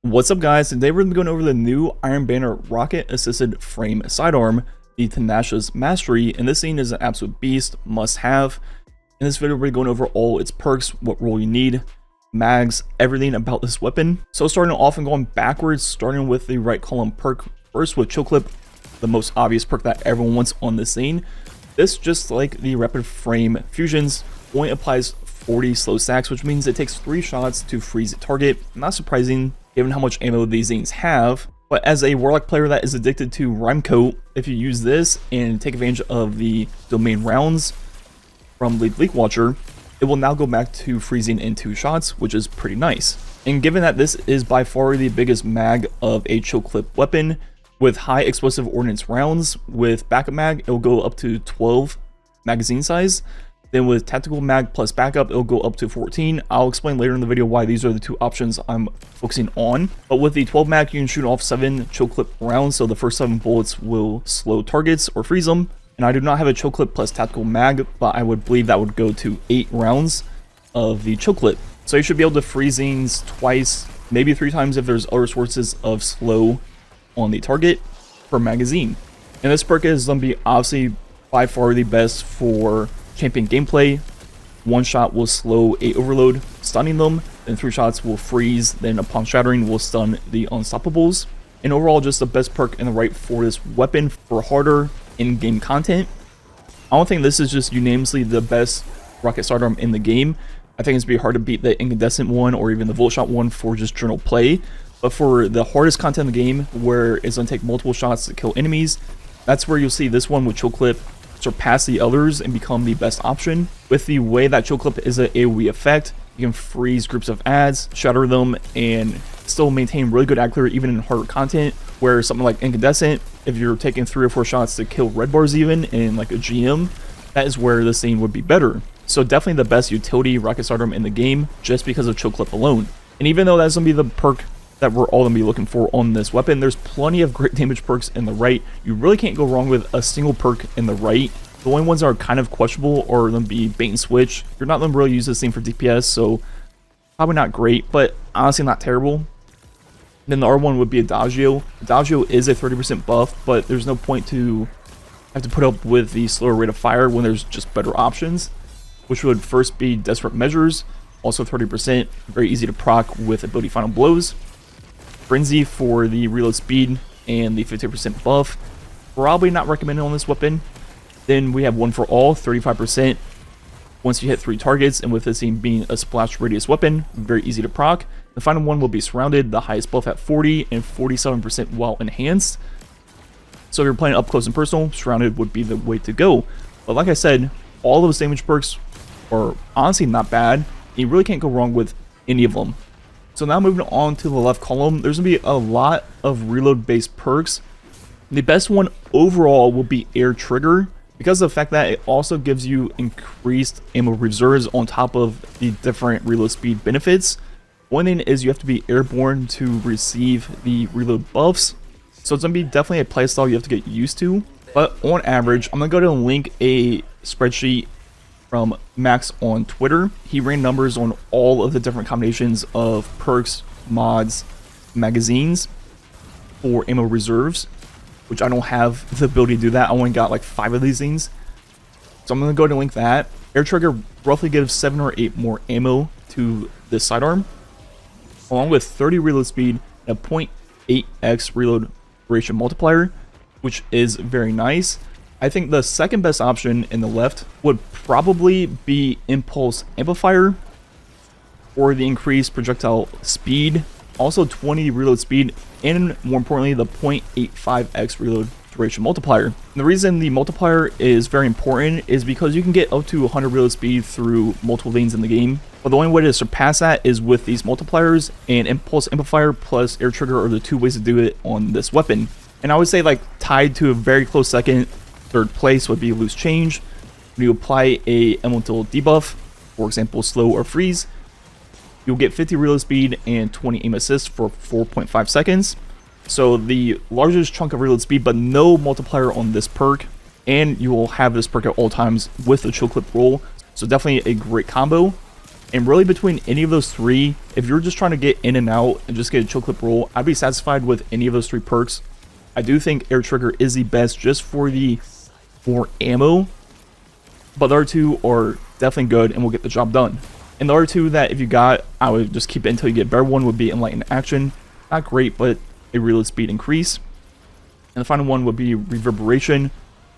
What's up guys, today we're going to be going over the new Iron Banner rocket assisted frame sidearm, the Tinasha's Mastery, and this thing is an absolute beast, must have. In this video we're going over all its perks, what role you need, mags, everything about this weapon. So starting off and going backwards, starting with the right column perk, first with Chill Clip, the most obvious perk that everyone wants on this thing. This, just like the rapid frame fusions, only applies 40 slow stacks, which means it takes 3 shots to freeze a target. Not surprising given how much ammo these things have, but as a Warlock player that is addicted to Rhyme Coat, if you use this and take advantage of the domain rounds from Leak Watcher, it will now go back to freezing in 2 shots, which is pretty nice. And given that this is by far the biggest mag of a Chill Clip weapon, with high explosive ordnance rounds, with backup mag, it will go up to 12 magazine size. Then with tactical mag plus backup, it'll go up to 14. I'll explain later in the video why these are the 2 options I'm focusing on. But with the 12 mag, you can shoot off 7 Chill Clip rounds, so the first 7 bullets will slow targets or freeze them. And I do not have a Chill Clip plus tactical mag, but I would believe that would go to 8 rounds of the Chill Clip. So you should be able to freeze things twice, maybe 3 times if there's other sources of slow on the target per magazine. And this perk is going to be obviously by far the best for champion gameplay. 1 shot will slow a overload, stunning them, then 3 shots will freeze, then upon shattering will stun the unstoppables. And overall, just the best perk in the right for this weapon for harder in-game content. I don't think this is just unanimously the best rocket sidearm in the game. I think it's gonna be hard to beat the incandescent one or even the volt shot one for just journal play. But for the hardest content in the game, where it's gonna take multiple shots to kill enemies, that's where you'll see this one with Chill Clip surpass the others and become the best option. With the way that Chill Clip is an AoE effect, you can freeze groups of ads, shatter them, and still maintain really good accuracy even in harder content, where something like incandescent, if you're taking 3 or 4 shots to kill red bars even in like a GM, that is where this thing would be better. So definitely the best utility rocket sidearm in the game just because of Chill Clip alone. And even though that's going to be the perk that we're all going to be looking for on this weapon, there's plenty of great damage perks in the right. You really can't go wrong with a single perk in the right. The only ones that are kind of questionable are going to be bait and switch. You're not going to really use this thing for DPS, so probably not great, but honestly not terrible. Then the R1 would be Adagio. Adagio is a 30% buff, but there's no point to have to put up with the slower rate of fire when there's just better options, which would first be Desperate Measures, also 30%, very easy to proc with ability Final Blows. Frenzy for the reload speed and the 50% buff, probably not recommended on this weapon. Then we have One for All, 35% once you hit 3 targets, and with this thing being a splash radius weapon, very easy to proc. The final one will be Surrounded, the highest buff at 40 and 47% while enhanced. So if you're playing up close and personal, Surrounded would be the way to go. But like I said, all those damage perks are honestly not bad. You really can't go wrong with any of them. So now moving on to the left column, there's going to be a lot of reload-based perks. The best one overall will be Air Trigger, because of the fact that it also gives you increased ammo reserves on top of the different reload speed benefits. One thing is you have to be airborne to receive the reload buffs, so it's going to be definitely a playstyle you have to get used to. But on average, I'm going to go to link a spreadsheet from Max on Twitter. He ran numbers on all of the different combinations of perks, mods, magazines for ammo reserves, which I don't have the ability to do that. I only got like 5 of these things. So I'm going to go to link that. Air Trigger roughly gives 7 or 8 more ammo to this sidearm, along with 30 reload speed and a 0.8x reload duration multiplier, which is very nice. I think the second best option in the left would probably be Impulse Amplifier or the increased projectile speed, also 20 reload speed, and more importantly the 0.85x reload duration multiplier. And the reason the multiplier is very important is because you can get up to 100 reload speed through multiple lanes in the game, but the only way to surpass that is with these multipliers, and Impulse Amplifier plus Air Trigger are the 2 ways to do it on this weapon. And I would say like tied to a very close second, third place would be Loose Change. When you apply a elemental debuff, for example slow or freeze, you'll get 50 reload speed and 20 aim assist for 4.5 seconds. So the largest chunk of reload speed, but no multiplier on this perk, and you will have this perk at all times with the Chill Clip roll. So definitely a great combo. And really between any of those three, if you're just trying to get in and out and just get a chill clip roll, I'd be satisfied with any of those three perks. I do think air trigger is the best just for the more ammo, but the other two are definitely good and will get the job done. And the other two that if you got, I would just keep it until you get better. One would be enlightened action, not great, but a reload speed increase. And the final one would be reverberation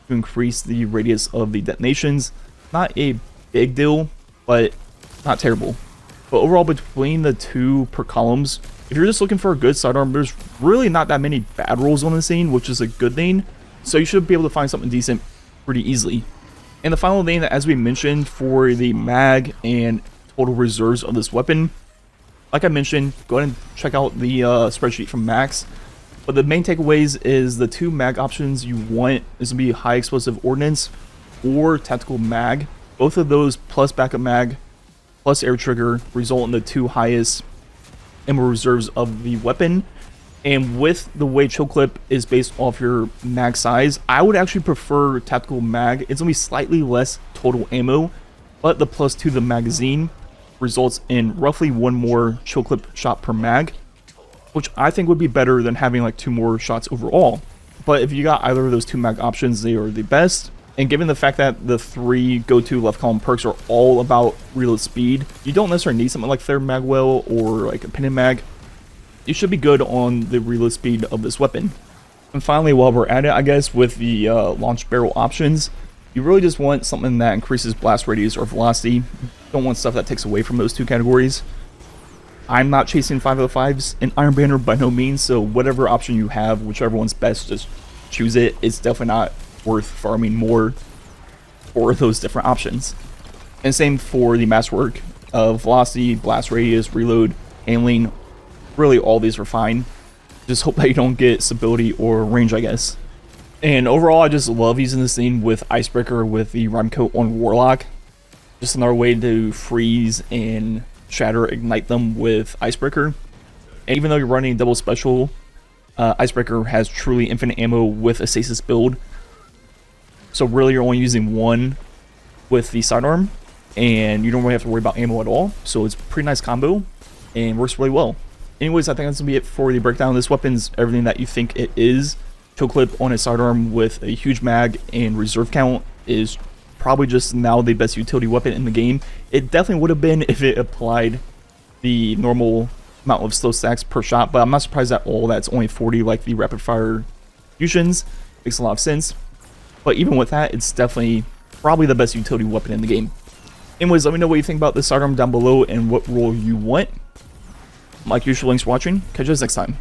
to increase the radius of the detonations. Not a big deal, but not terrible. But overall, between the two per columns, if you're just looking for a good sidearm, there's really not that many bad rolls on the scene, which is a good thing. So you should be able to find something decent pretty easily. And the final thing that, as we mentioned, for the mag and total reserves of this weapon, like I mentioned, go ahead and check out the spreadsheet from Max. But the main takeaways is the two mag options you want is going to be high explosive ordnance or tactical mag. Both of those plus backup mag plus air trigger result in the two highest ammo reserves of the weapon. And with the way chill clip is based off your mag size, I would actually prefer tactical mag. It's gonna be slightly less total ammo, but the plus to the magazine results in roughly one more chill clip shot per mag, which I think would be better than having like two more shots overall. But if you got either of those two mag options, they are the best. And given the fact that the three go-to left column perks are all about reload speed, you don't necessarily need something like Flare Magwell or like a Pennant Mag. You should be good on the reload speed of this weapon. And finally, while we're at it, I guess, with the launch barrel options, you really just want something that increases blast radius or velocity. You don't want stuff that takes away from those two categories. I'm not chasing 505s in Iron Banner by no means, so whatever option you have, whichever one's best, just choose it. It's definitely not worth farming more for those different options. And same for the masterwork of velocity, blast radius, reload, handling. Really all these are fine. Just hope that you don't get stability or range, I guess. And overall, I just love using this thing with Icebreaker with the Rhyme Coat on Warlock. Just another way to freeze and shatter, ignite them with Icebreaker. And even though you're running double special, Icebreaker has truly infinite ammo with a stasis build. So really you're only using one with the sidearm, and you don't really have to worry about ammo at all. So it's a pretty nice combo and works really well. Anyways, I think that's going to be it for the breakdown. This weapon's everything that you think it is. Chill clip on a sidearm with a huge mag and reserve count is probably just now the best utility weapon in the game. It definitely would have been if it applied the normal amount of slow stacks per shot, but I'm not surprised at all that it's only 40 like the rapid fire fusions. Makes a lot of sense. But even with that, it's definitely probably the best utility weapon in the game. Anyways, let me know what you think about this sidearm down below and what role you want. Like usual, thanks for watching. Catch you guys next time.